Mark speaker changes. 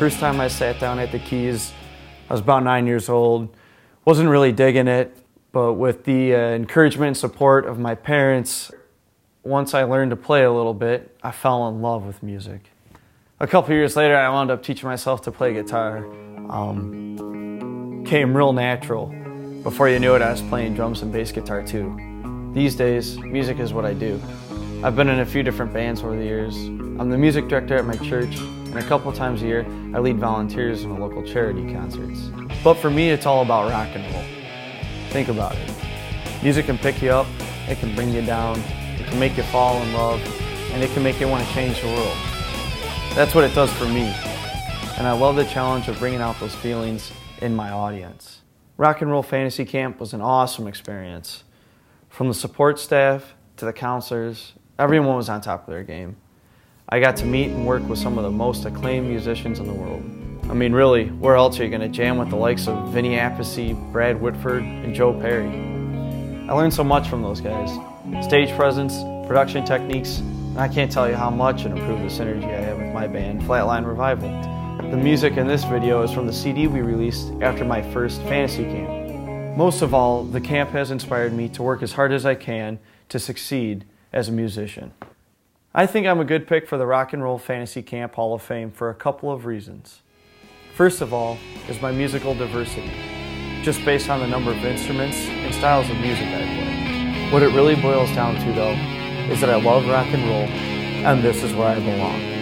Speaker 1: first time I sat down at the keys, I was about 9 years old. Wasn't really digging it, but with the encouragement and support of my parents, once I learned to play a little bit, I fell in love with music. A couple years later, I wound up teaching myself to play guitar. Came real natural. Before you knew it, I was playing drums and bass guitar too. These days, music is what I do. I've been in a few different bands over the years. I'm the music director at my church, and a couple times a year, I lead volunteers in local charity concerts. But for me, it's all about rock and roll. Think about it. Music can pick you up, it can bring you down, it can make you fall in love, and it can make you want to change the world. That's what it does for me, and I love the challenge of bringing out those feelings in my audience. Rock and Roll Fantasy Camp was an awesome experience. From the support staff to the counselors, everyone was on top of their game. I got to meet and work with some of the most acclaimed musicians in the world. I mean, really, where else are you going to jam with the likes of Vinny Appice, Brad Whitford, and Joe Perry? I learned so much from those guys. Stage presence, production techniques, and I can't tell you how much it improved the synergy I have with my band, Flatline Revival. The music in this video is from the CD we released after my first fantasy camp. Most of all, the camp has inspired me to work as hard as I can to succeed as a musician. I think I'm a good pick for the Rock and Roll Fantasy Camp Hall of Fame for a couple of reasons. First of all is my musical diversity, just based on the number of instruments and styles of music I play. What it really boils down to, though, is that I love rock and roll, and this is where I belong.